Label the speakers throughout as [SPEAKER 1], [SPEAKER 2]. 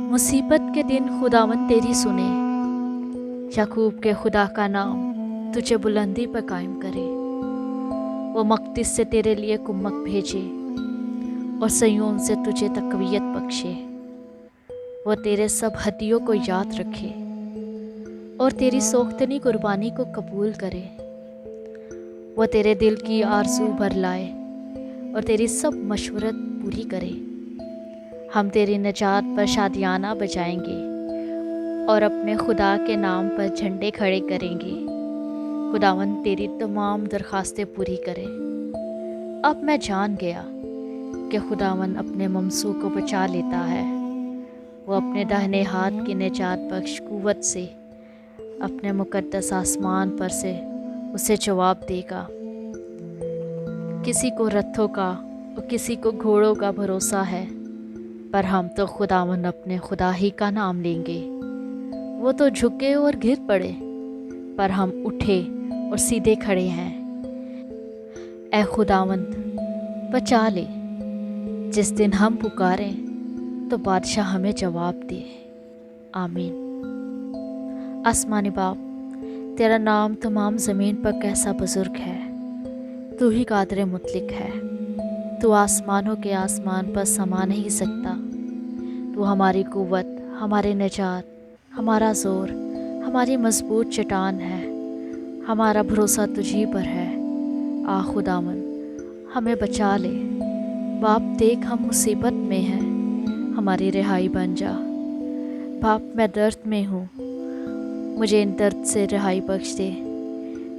[SPEAKER 1] मुसीबत के दिन खुदावन तेरी सुने, याकूब के खुदा का नाम तुझे बुलंदी पर कायम करे। वो मक़दिस से तेरे लिए कुम्मक भेजे और सयोन से तुझे तक़वियत बख्शे। वो तेरे सब हदियों को याद रखे और तेरी सोख्तनी कुर्बानी को कबूल करे। वो तेरे दिल की आरज़ू भर लाए और तेरी सब मशवरत पूरी करे। हम तेरी निजात पर शादियाना बजाएंगे और अपने खुदा के नाम पर झंडे खड़े करेंगे। खुदावन तेरी तमाम दरख्वास्तें पूरी करे। अब मैं जान गया कि खुदावन अपने ममसू को बचा लेता है। वो अपने दाहिने हाथ की निजात बख्श कुव्वत से अपने मुक़द्दस आसमान पर से उसे जवाब देगा। किसी को रथों का और किसी को घोड़ों का भरोसा है, पर हम तो खुदावन अपने खुदा ही का नाम लेंगे। वो तो झुके और गिर पड़े, पर हम उठे और सीधे खड़े हैं। ऐ खुदावंद बचा ले, जिस दिन हम पुकारें तो बादशाह हमें जवाब दे। आमीन। आसमानी बाप, तेरा नाम तमाम ज़मीन पर कैसा बुज़ुर्ग है। तू ही कादर मुतलक है। तू आसमानों के आसमान पर समा नहीं सकता। तू हमारी कुव्वत, हमारी निजात, हमारा ज़ोर, हमारी मजबूत चट्टान है। हमारा भरोसा तुझी पर है। आ खुदावन हमें बचा ले। बाप देख हम मुसीबत में हैं, हमारी रिहाई बन जा। बाप मैं दर्द में हूँ, मुझे इन दर्द से रिहाई बख्श दे।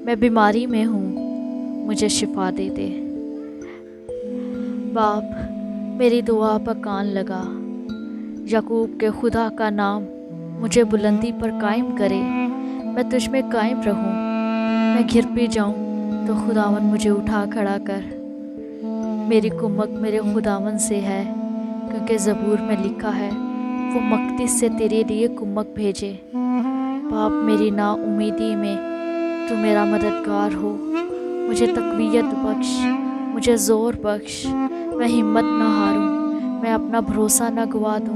[SPEAKER 1] मैं बीमारी में हूँ, मुझे शिफा दे दे। बाप मेरी दुआ पर कान लगा। याकूब के खुदा का नाम मुझे बुलंदी पर कायम करे। मैं तुझ में कायम रहूं। मैं गिर भी जाऊं तो खुदावन मुझे उठा खड़ा कर। मेरी कुम्मक मेरे खुदावन से है, क्योंकि ज़बूर में लिखा है, वो मक़दिस से तेरे लिए कुम्मक भेजे। बाप मेरी ना उम्मीदी में तू मेरा मददगार हो। मुझे तक़वियत बख्श, मुझे ज़ोर बख्श। मैं हिम्मत ना हारूं, मैं अपना भरोसा ना गवा दूं,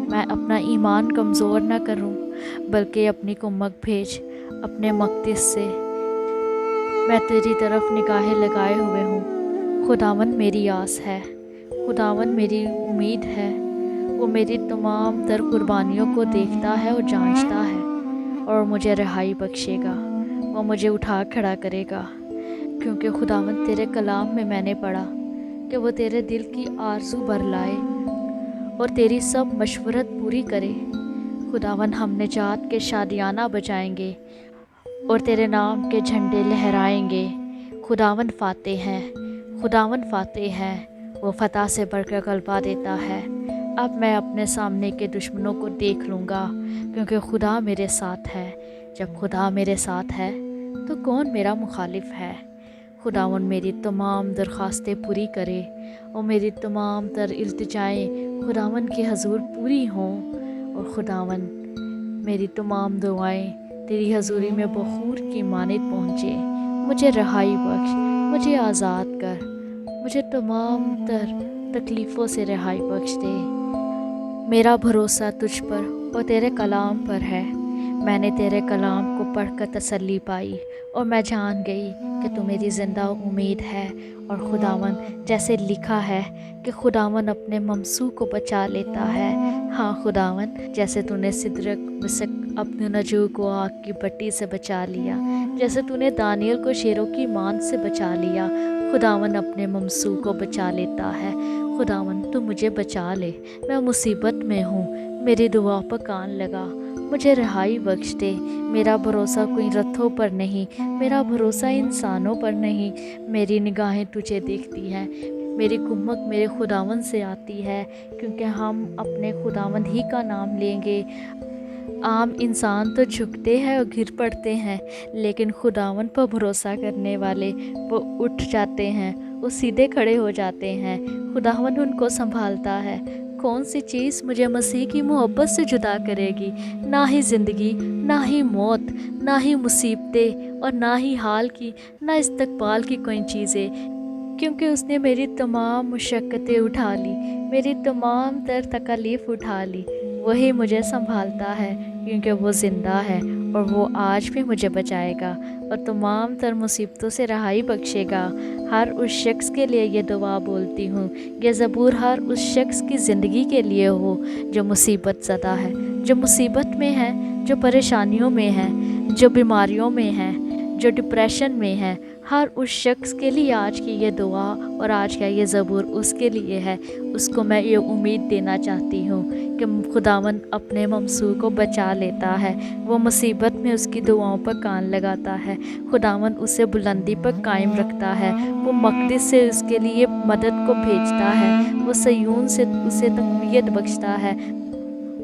[SPEAKER 1] मैं अपना ईमान कमज़ोर ना करूं, बल्कि अपनी कुम्मक भेज अपने मक़दिस से। मैं तेरी तरफ निगाहें लगाए हुए हूँ। खुदावन मेरी आस है, खुदावन मेरी उम्मीद है। वो मेरी तमाम तर कुर्बानियों को देखता है और जांचता है, और मुझे रिहाई बख्शेगा। वो मुझे उठा खड़ा करेगा, क्योंकि खुदावन तेरे कलाम में मैंने पढ़ा कि वो तेरे दिल की आरज़ू भर लाए और तेरी सब मशवरत पूरी करे। खुदावन हम निजात के शादियाना बजाएंगे और तेरे नाम के झंडे लहराएंगे। खुदावन फ़ातेह है, खुदावन फ़ातेह है। वो फ़तह से बढ़कर गलबा देता है। अब मैं अपने सामने के दुश्मनों को देख लूँगा, क्योंकि खुदा मेरे साथ है। जब खुदा मेरे साथ है तो कौन मेरा मुखालिफ है। खुदावन मेरी तमाम दरख्वास्तें पूरी करे और मेरी तमाम तर इल्तिजाएँ खुदावन के हजूर पूरी हों। और खुदावन मेरी तमाम दुआएं तेरी हजूरी में बखूर की मानित पहुँचे। मुझे रहाई बख्श, मुझे आज़ाद कर, मुझे तमाम तर तकलीफ़ों से रहाई बख्श दे। मेरा भरोसा तुझ पर और तेरे कलाम पर है। मैंने तेरे कलाम को पढ़कर तसल्ली पाई और मैं जान गई कि तू मेरी ज़िंदा उम्मीद है। और खुदावन जैसे लिखा है कि खुदावन अपने ममसू को बचा लेता है। हाँ खुदावन, जैसे तूने सिदरक मिसक अपने नजू को आग की भट्टी से बचा लिया, जैसे तूने दानियल को शेरों की मान से बचा लिया, खुदावन अपने ममसू को बचा लेता है। खुदावन तू मुझे बचा ले, मैं मुसीबत में हूँ। मेरी दुआ पर कान लगा, मुझे रिहाई बख्श दे। मेरा भरोसा कोई रथों पर नहीं, मेरा भरोसा इंसानों पर नहीं। मेरी निगाहें तुझे देखती हैं, मेरी कुम्मक मेरे खुदावन से आती है, क्योंकि हम अपने खुदावन ही का नाम लेंगे। आम इंसान तो झुकते हैं और गिर पड़ते हैं, लेकिन खुदावन पर भरोसा करने वाले वो उठ जाते हैं, वो सीधे खड़े हो जाते हैं। खुदावन उनको संभालता है। कौन सी चीज़ मुझे मसीह की मोहब्बत से जुदा करेगी। ना ही ज़िंदगी, ना ही मौत, ना ही मुसीबतें और ना ही हाल की, ना इस्तकबाल की कोई चीज़ें, क्योंकि उसने मेरी तमाम मुशक्क़तें उठा ली, मेरी तमाम तर तकलीफ़ उठा ली। वही मुझे संभालता है, क्योंकि वो ज़िंदा है और वो आज भी मुझे बचाएगा और तमाम तर मुसीबतों से रहाई बख्शेगा। हर उस शख्स के लिए ये दुआ बोलती हूँ, ये ज़बूर हर उस शख्स की ज़िंदगी के लिए हो जो मुसीबत ज़दा है, जो मुसीबत में है, जो परेशानियों में है, जो बीमारियों में है, जो डिप्रेशन में है। हर उस शख्स के लिए आज की ये दुआ और आज का ये ज़बूर उसके लिए है। उसको मैं ये उम्मीद देना चाहती हूँ कि खुदावंद अपने ममसू को बचा लेता है, वो मुसीबत में उसकी दुआओं पर कान लगाता है। खुदावंद उसे बुलंदी पर कायम रखता है, वो मक़दिस से उसके लिए मदद को भेजता है, वो सयून से उसे तक़वियत बख्शता है।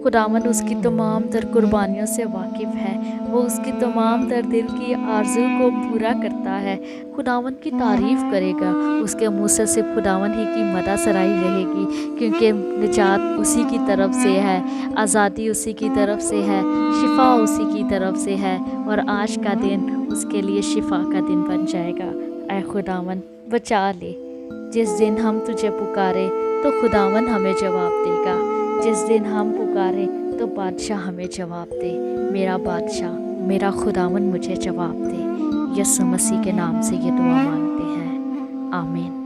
[SPEAKER 1] खुदावंद उसकी तमाम तर कुर्बानियों से वाकिफ़ है, वो उसकी तमाम तर दिल की आरज़ू को पूरा करता है। खुदावंद की तारीफ़ करेगा, उसके मुँह से सिर्फ़ खुदावंद ही की मदह सराई रहेगी, क्योंकि निजात उसी की तरफ से है, आज़ादी उसी की तरफ से है, शिफ़ा उसी की तरफ से है और आज का दिन उसके लिए शिफ़ा का दिन बन जाएगा। ऐ खुदावंद बचा ले, जिस दिन हम तुझे पुकारे तो खुदावंद हमें जवाब देगा। जिस दिन हम पुकारे तो बादशाह हमें जवाब दे। मेरा बादशाह, मेरा खुदावंद मुझे जवाब दे। यीशु मसीह के नाम से ये दुआ मांगते हैं, आमीन।